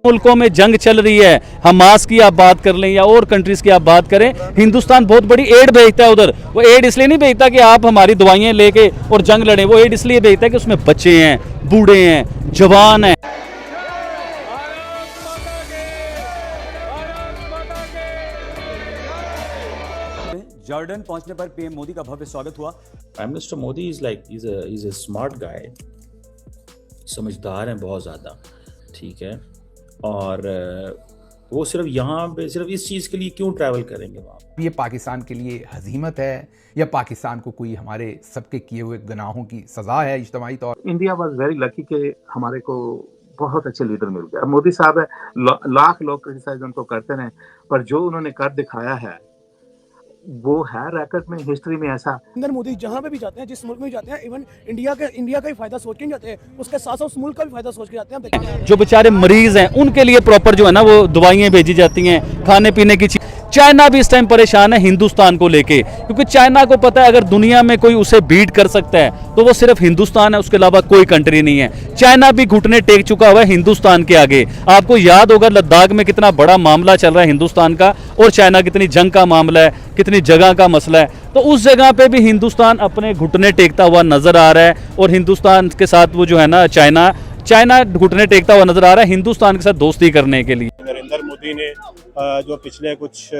मुल्कों में जंग चल रही है, हमास की आप बात कर लें या और कंट्रीज की आप बात करें, हिंदुस्तान बहुत बड़ी एड भेजता है उधर। वो एड इसलिए नहीं भेजता कि आप हमारी दवाइयाँ लेके और जंग लड़ें, वो एड इसलिए भेजता है कि उसमें बच्चे हैं, बूढ़े हैं, जवान हैं। जॉर्डन पहुंचने पर पीएम मोदी का भव्य स्वागत हुआ। Prime minister Modi is like is a smart guy, समझदार हैं बहुत ज़्यादा, ठीक है। और वो सिर्फ यहाँ पे सिर्फ इस चीज़ के लिए क्यों ट्रैवल करेंगे वहाँ? ये पाकिस्तान के लिए हजीमत है या पाकिस्तान को कोई हमारे सबके किए हुए गुनाहों की सजा है इज्तिमाई तौर? इंडिया वाज वेरी लकी कि हमारे को बहुत अच्छे लीडर मिल गए। मोदी साहब लाख लोग क्रिटिसाइज उनको करते रहे, पर जो उन्होंने कर दिखाया है वो है रिकॉर्ड में, हिस्ट्री में ऐसा। नरेंद्र मोदी जहाँ पे भी जाते हैं, जिस मुल्क में भी जाते हैं, इवन इंडिया का ही फायदा सोच के नहीं जाते, उसके साथ साथ उस मुल्क का भी फायदा सोच के जाते हैं। जो बेचारे मरीज हैं उनके लिए प्रॉपर जो है ना वो दवाइयाँ भेजी जाती हैं, खाने पीने की चीज। चाइना भी इस टाइम परेशान है हिंदुस्तान को लेके, क्योंकि चाइना को पता है अगर दुनिया में कोई उसे बीट कर सकता है तो वो सिर्फ हिंदुस्तान है, उसके अलावा कोई कंट्री नहीं है। चाइना भी घुटने टेक चुका हुआ है हिंदुस्तान के आगे। आपको याद होगा लद्दाख में कितना बड़ा मामला चल रहा है हिंदुस्तान का, और चाइना कितनी जंग का मामला है, कितनी जगह का मसला है। तो उस जगह पे भी हिंदुस्तान अपने घुटने टेकता हुआ नजर आ रहा है, और हिंदुस्तान के साथ वो जो है ना चाइना घुटने टेकता हुआ नजर आ रहा है हिंदुस्तान के साथ दोस्ती करने के लिए। नरेंद्र मोदी ने जो पिछले कुछ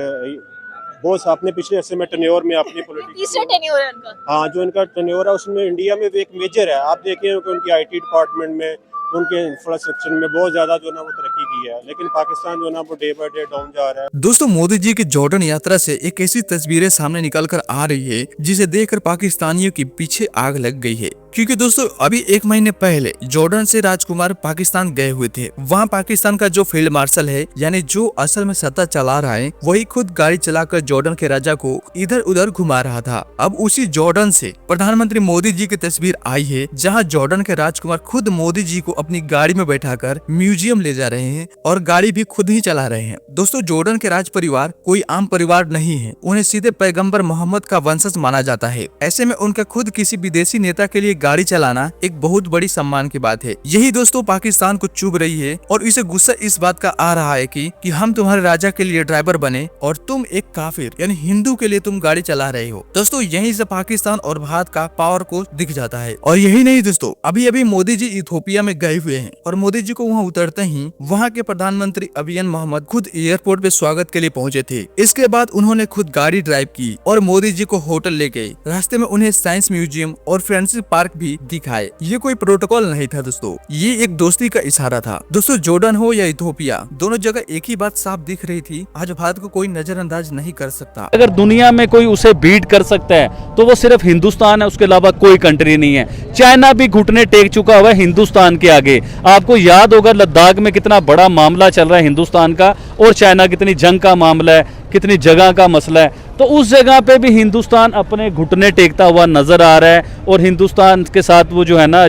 बहुत अपने पिछले अरसे में टेन्योर में अपनी तीसरा टेन्योर है उनका, हाँ जो इनका टेन्योर है उसमें इंडिया में भी एक मेजर है। आप देखिए कि उनकी आईटी डिपार्टमेंट में, उनके इंफ्रास्ट्रक्चर में बहुत ज्यादा जो ना वो तरक्की की है, लेकिन पाकिस्तान जो ना वो डे बाय डे डाउन जा रहा है। दोस्तों, मोदी जी की जॉर्डन यात्रा से एक ऐसी तस्वीरें सामने निकल कर आ रही है जिसे देखकर पाकिस्तानियों के पीछे आग लग गई है। क्योंकि दोस्तों अभी 1 महीने पहले जॉर्डन से राजकुमार पाकिस्तान गए हुए थे। वहाँ पाकिस्तान का जो फील्ड मार्शल है, यानी जो असल में सत्ता चला रहा है, वही खुद गाड़ी चलाकर जॉर्डन के राजा को इधर उधर घुमा रहा था। अब उसी जॉर्डन से प्रधानमंत्री मोदी जी की तस्वीर आई है, जहाँ जॉर्डन के राजकुमार खुद मोदी जी को अपनी गाड़ी में बैठाकर म्यूजियम ले जा रहे हैं और गाड़ी भी खुद ही चला रहे हैं। दोस्तों, जॉर्डन के राज परिवार कोई आम परिवार नहीं है, उन्हें सीधे पैगंबर मोहम्मद का वंशज माना जाता है। ऐसे में उनका खुद किसी विदेशी नेता के लिए गाड़ी चलाना एक बहुत बड़ी सम्मान की बात है। यही दोस्तों पाकिस्तान को चुभ रही है, और इसे गुस्सा इस बात का आ रहा है कि हम तुम्हारे राजा के लिए ड्राइवर बने और तुम एक काफिर यानी हिंदू के लिए तुम गाड़ी चला रहे हो। दोस्तों, यहीं से पाकिस्तान और भारत का पावर को दिख जाता है। और यही नहीं दोस्तों, अभी अभी मोदी जी इथियोपिया में गए हुए हैं, और मोदी जी को वहाँ उतरते ही वहाँ के प्रधानमंत्री अबियन मोहम्मद खुद एयरपोर्ट पे स्वागत के लिए पहुँचे थे। इसके बाद उन्होंने खुद गाड़ी ड्राइव की और मोदी जी को होटल ले गए। रास्ते में उन्हें साइंस म्यूजियम और फ्रेंडशिप पार्क भी दिखाए। ये कोई प्रोटोकॉल नहीं था दोस्तों, ये एक दोस्ती का इशारा था। दोस्तों, जॉर्डन हो या इथियोपिया, दोनों जगह एक ही बात साफ दिख रही थी, आज भारत को कोई नजरअंदाज नहीं कर सकता। अगर दुनिया में कोई उसे बीट कर सकता है तो वो सिर्फ हिंदुस्तान है, उसके अलावा कोई कंट्री नहीं है। चाइना भी घुटने टेक चुका हुआ है हिंदुस्तान के आगे। आपको याद होगा लद्दाख में कितना बड़ा मामला चल रहा है हिंदुस्तान का, और चाइना कितनी जंग का मामला है, कितनी जगह का मसला है। तो उस जगह पे भी हिंदुस्तान अपने घुटने टेकता हुआ नजर आ रहा है, और हिंदुस्तान के साथ वो जो है ना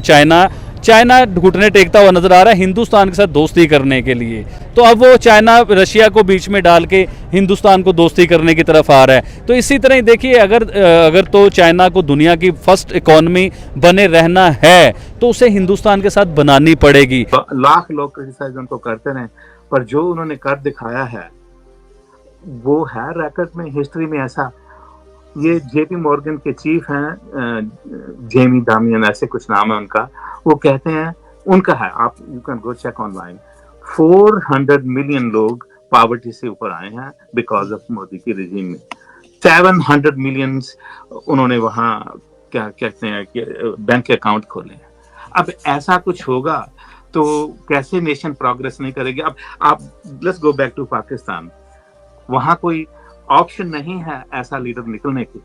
चाइना घुटने टेकता हुआ नजर आ रहा है हिंदुस्तान के साथ दोस्ती करने के लिए। तो अब वो चाइना रशिया को बीच में डाल के हिंदुस्तान को दोस्ती करने की तरफ आ रहा है। तो इसी तरह देखिए, अगर तो चाइना को दुनिया की फर्स्ट इकोनॉमी बने रहना है तो उसे हिंदुस्तान के साथ बनानी पड़ेगी। लाख लोग क्रिटिसाइज उनको करते रहे, पर जो उन्होंने कर दिखाया है वो है रिकॉर्ड में, हिस्ट्री में ऐसा। ये जेपी मॉर्गन के चीफ हैं, जेमी डामियन ऐसे कुछ नाम है उनका। वो कहते हैं, उनका है, आप you can go check online, 400 million लोग पॉवर्टी से ऊपर आए हैं बिकॉज ऑफ मोदी की रिजीम में। 700 मिलियन उन्होंने वहाँ क्या कहते हैं कि बैंक अकाउंट खोले हैं। अब ऐसा कुछ होगा तो कैसे नेशन प्रोग्रेस नहीं करेगी? अब आप let's go back to Pakistan, वहाँ कोई ऑप्शन नहीं है ऐसा लीडर निकलने की,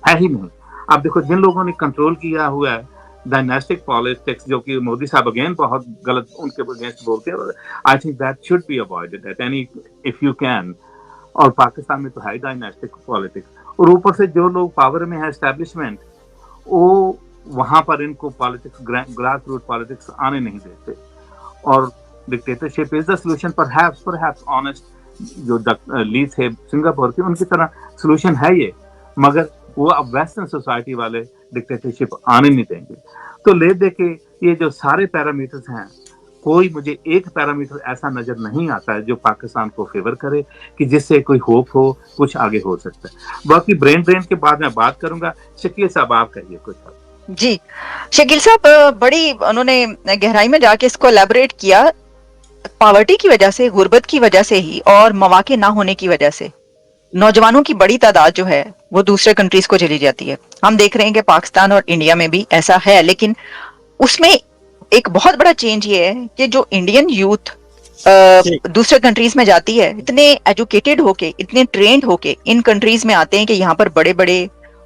है ही नहीं। आप देखो जिन लोगों ने कंट्रोल किया हुआ है डायनेस्टिक पॉलिटिक्स, जो कि मोदी साहब अगेन बहुत गलत उनके अगेंस्ट बोलते हैं, I think that should be avoided at any if you can. और पाकिस्तान में तो है डायनेस्टिक पॉलिटिक्स, और ऊपर से जो लोग पावर में है एस्टेब्लिशमेंट, वो वहाँ पर इनको पॉलिटिक्स, ग्रास रूट पॉलिटिक्स आने नहीं देते, और dictatorship is the solution. Perhaps honest जो ली थे सिंगापुर की, उनकी तरह सोल्यूशन है ये, मगर वो अब वेस्टर्न सोसाइटी वाले डिक्टेटरशिप आने नहीं देंगे। तो ले दे के ये जो सारे पैरामीटर्स हैं, कोई मुझे एक पैरामीटर ऐसा नजर नहीं आता है जो पाकिस्तान को फेवर करे कि जिससे कोई होप हो, कुछ आगे हो सकता है। बाकी ब्रेन ड्रेन के बाद मैं बात करूंगा। शकील साहब आप कहिए कुछ। जी शकील साहब, बड़ी उन्होंने गहराई में जाके इसको एलैबोरेट किया। पॉवर्टी की वजह से, गुर्बत की वजह से ही और मौके ना होने की वजह से नौजवानों की बड़ी तादाद जो है वो दूसरे कंट्रीज को चली जाती है। हम देख रहे हैं कि पाकिस्तान और इंडिया में भी ऐसा है, लेकिन उसमें एक बहुत बड़ा चेंज ये है कि जो इंडियन यूथ दूसरे कंट्रीज में जाती है, इतने एजुकेटेड होके, इतने ट्रेंड होके इन कंट्रीज में आते हैं कि यहाँ पर बड़े बड़े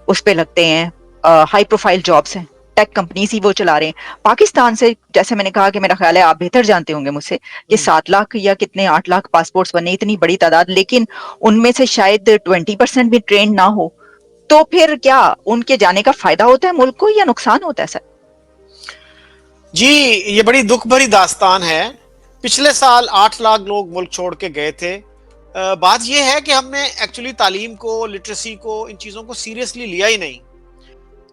उस पे लगते हैं, हाई प्रोफाइल जॉब्स हैं, टेक कंपनीज ही वो चला रहे हैं। पाकिस्तान से, जैसे मैंने कहा कि मेरा ख्याल है आप बेहतर जानते होंगे मुझसे, कि 7 लाख या कितने 8 लाख पासपोर्ट्स बने, इतनी बड़ी तादाद, लेकिन उनमें से शायद 20% भी ट्रेंड ना हो। तो फिर क्या उनके जाने का फायदा होता है मुल्क को या नुकसान होता है सर? जी, ये बड़ी दुख भरी दास्तान है। पिछले साल 8 लाख लोग मुल्क छोड़ के गए थे। बात यह है कि हमने एक्चुअली तालीम को, लिटरेसी को, इन चीज़ों को सीरियसली लिया ही नहीं,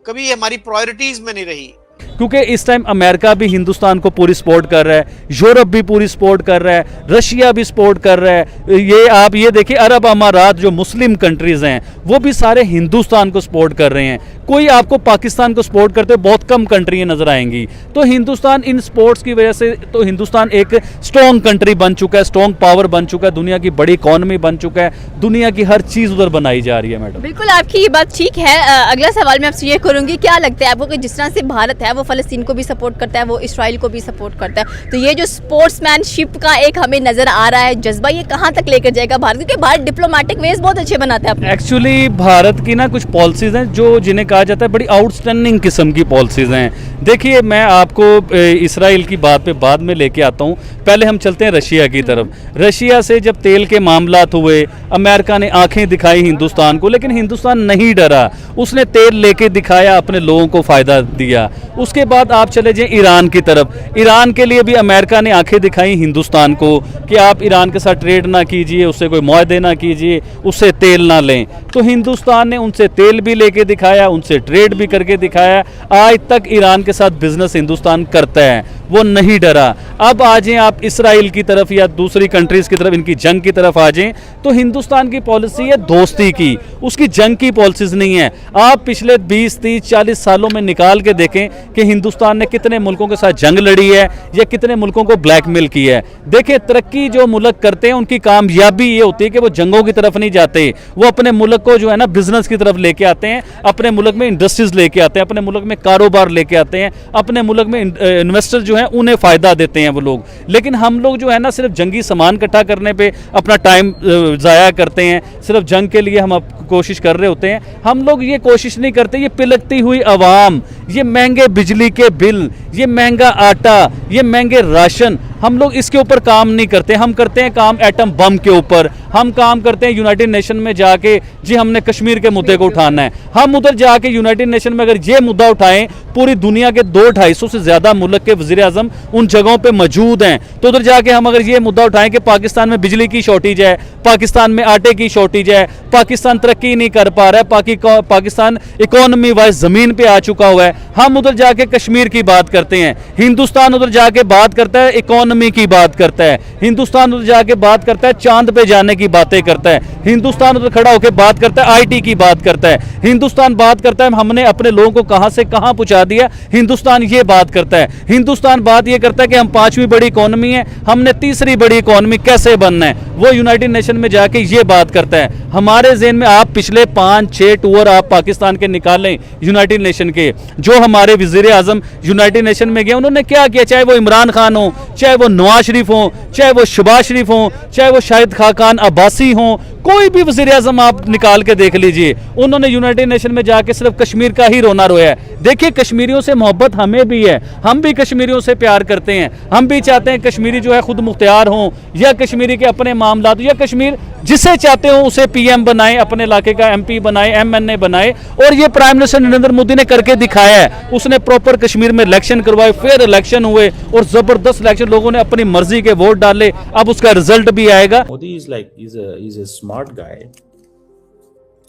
कभी ये हमारी प्रायोरिटीज में नहीं रही। क्योंकि इस टाइम अमेरिका भी हिंदुस्तान को पूरी सपोर्ट कर रहा है, यूरोप भी पूरी सपोर्ट कर रहा है, रशिया भी सपोर्ट कर रहा है। ये आप ये देखिए, अरब अमारात जो मुस्लिम कंट्रीज हैं वो भी सारे हिंदुस्तान को सपोर्ट कर रहे हैं। कोई आपको पाकिस्तान को सपोर्ट करते बहुत कम कंट्रियां नजर आएंगी। तो हिंदुस्तान इन स्पोर्ट्स की वजह से, तो हिंदुस्तान एक स्ट्रॉन्ग कंट्री बन चुका है, स्ट्रॉन्ग पावर बन चुका है, दुनिया की बड़ी इकॉनमी बन चुका है, दुनिया की हर चीज़ उधर बनाई जा रही है। मैडम बिल्कुल आपकी ये बात ठीक है। अगला सवाल मैं आपसे ये करूंगी, क्या लगता है आपको कि जिस तरह से भारत है वो फलस्तीन को भी सपोर्ट करता है, वो इसराइल को भी सपोर्ट करता है, तो ये जो स्पोर्ट्समैनशिप का एक हमें नजर आ रहा है जज्बा, ये कहाँ तक लेकर जाएगा भारत? क्योंकि भारत डिप्लोमेटिक वेज बहुत अच्छे बनाता है। एक्चुअली भारत की ना कुछ पॉलिसीज हैं जो जिन्हें कहा जाता है बड़ी आउटस्टैंडिंग किस्म की पॉलिसीज हैं। देखिए, मैं आपको इसराइल की बात पे बाद में लेके आता हूँ, पहले हम चलते हैं रशिया की तरफ। रशिया से जब तेल के मामलात हुए, अमेरिका ने आंखें दिखाई हिंदुस्तान को, लेकिन हिंदुस्तान नहीं डरा, उसने तेल लेके दिखाया, अपने लोगों को फायदा दिया। उसके बाद आप चले जाएं ईरान की तरफ। ईरान के लिए भी अमेरिका ने आंखें दिखाई हिंदुस्तान को कि आप ईरान के साथ ट्रेड ना कीजिए, उससे कोई मुआहदे ना कीजिए, उससे तेल ना लें। तो हिंदुस्तान ने उनसे तेल भी लेके दिखाया, उनसे ट्रेड भी करके दिखाया। आज तक ईरान के साथ बिजनेस हिंदुस्तान करता है, वो नहीं डरा। अब आ जाएं आप इसराइल की तरफ या दूसरी कंट्रीज की तरफ, इनकी जंग की तरफ आ जाएं, तो हिंदुस्तान की पॉलिसी है दोस्ती की, उसकी जंग की पॉलिसीज नहीं है। आप पिछले 20, 30, 40 सालों में निकाल के देखें कि हिंदुस्तान ने कितने मुल्कों के साथ जंग लड़ी है या कितने मुल्कों को ब्लैकमेल की है। देखिए, तरक्की जो मुल्क करते हैं उनकी कामयाबी ये होती है कि वो जंगों की तरफ नहीं जाते, वो अपने मुल्क को जो है ना बिजनेस की तरफ लेके आते हैं, अपने मुल्क में इंडस्ट्रीज लेके आते हैं, अपने मुल्क में कारोबार लेके आते हैं, अपने मुल्क में इन्वेस्टर जो है उन्हें फायदा देते हैं वो लोग। लेकिन हम लोग जो है ना सिर्फ जंगी सामान इकट्ठा करने पे अपना टाइम ज़ाया करते हैं, सिर्फ जंग के लिए हम कोशिश कर रहे होते हैं। हम लोग ये कोशिश नहीं करते, ये पिलकती हुई आवाम, ये महंगे बिजली के बिल, ये महंगा आटा, ये महंगे राशन, हम लोग इसके ऊपर काम नहीं करते। हम करते हैं काम एटम बम के ऊपर, हम काम करते हैं यूनाइटेड नेशन में जाके, जी हमने कश्मीर के मुद्दे को उठाना है। हम उधर जाके यूनाइटेड नेशन में अगर ये मुद्दा उठाएं, पूरी दुनिया के 200-250 से ज्यादा मुल्क के वजीर आजम उन जगहों पे मौजूद हैं, तो उधर जाके हम अगर ये मुद्दा उठाएं कि पाकिस्तान में बिजली की शॉर्टेज है, पाकिस्तान में आटे की शॉर्टेज है, पाकिस्तान तरक्की नहीं कर पा रहा है, पाकिस्तान इकोनॉमी वाइज जमीन पे आ चुका हुआ है, हम उधर जाके कश्मीर की बात करते हैं। हिंदुस्तान उधर जाके बात करता है, इकोनॉमी की बात करता है। हिंदुस्तान उधर जाके बात करता है, चांद पे जाने की बातें करता है। हिंदुस्तान उधर खड़ा होकर बात करता है, आईटी की बात करता है। हिंदुस्तान बात करता है हमने अपने लोगों को कहां से कहां पहुंचा दिया, हिंदुस्तान ये बात करता है। हिंदुस्तान बात ये करता है कि हम 5वीं बड़ी इकोनॉमी है, हमने 3री बड़ी इकोनॉमी कैसे बनना है, वो यूनाइटेड नेशन में जाके ये बात करता है। हमारे ज़हन में आप पिछले 5-6 टूर आप पाकिस्तान के निकालें यूनाइटेड नेशन के, जो हमारे वजीर आजम यूनाइटेड नेशन में गए, उन्होंने क्या किया, चाहे वो इमरान खान हो, चाहे वो नवाज शरीफ हो, चाहे वो शहबाज शरीफ हो, चाहे वो शाहिद खाकान अब्बासी हो, कोई भी वजीर आजम आप निकाल के देख लीजिए, उन्होंने यूनाइटेड नेशन में जाके सिर्फ कश्मीर का ही रोना रोया है। देखिए, कश्मीरियों से मोहब्बत हमें भी है, हम भी कश्मीरियों से प्यार करते हैं, हम भी चाहते हैं कश्मीरी जो है खुद मुख्तियार हों, या कश्मीरी के अपने मामला, या कश्मीर जिसे चाहते हो उसे पीएम बनाए, अपने इलाके का एमपी बनाए, एमएनए बनाए। और ये प्राइम मिनिस्टर नरेंद्र मोदी ने करके दिखाया है। उसने प्रॉपर कश्मीर में इलेक्शन करवाए, फेयर इलेक्शन हुए और जबरदस्त इलेक्शन, लोगों ने अपनी मर्जी के वोट डाले, अब उसका रिजल्ट भी आएगा। Modi is like is a smart guy,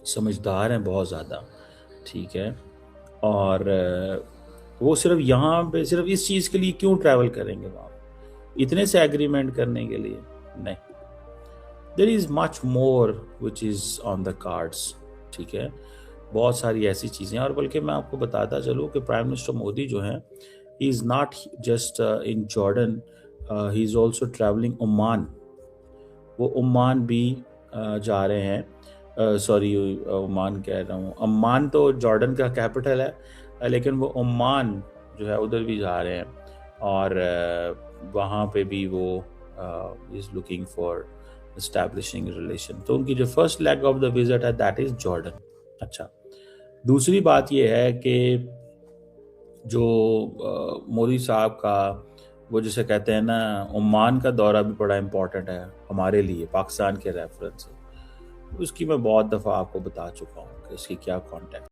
समझदार है बहुत ज़्यादा, ठीक है। और वो सिर्फ यहाँ पे सिर्फ इस चीज़ के लिए क्यों ट्रैवल करेंगे वहाँ, इतने से एग्रीमेंट करने के लिए नहीं। There is much more which is on the cards, ठीक है, बहुत सारी ऐसी चीज़ें। और बल्कि मैं आपको बताता चलूँ कि प्राइम मिनिस्टर मोदी जो हैं, he is not just in Jordan, he is also travelling Oman. वो ओमान भी जा रहे हैं, सॉरी ओमान कह रहा हूँ, अम्मान तो जॉर्डन का कैपिटल है, लेकिन वो ओमान जो है उधर भी जा रहे हैं, और वहाँ पे भी वो is looking for establishing relation. तो उनकी जो first leg of the visit है दैट इज़ जॉर्डन। अच्छा, दूसरी बात ये है कि जो मोदी साहब का वो जिसे कहते हैं ना ओमान का दौरा भी बड़ा इम्पोर्टेंट है हमारे लिए पाकिस्तान के रेफरेंस से। उसकी मैं बहुत दफ़ा आपको बता चुका हूँ कि इसकी क्या कॉन्टेक्ट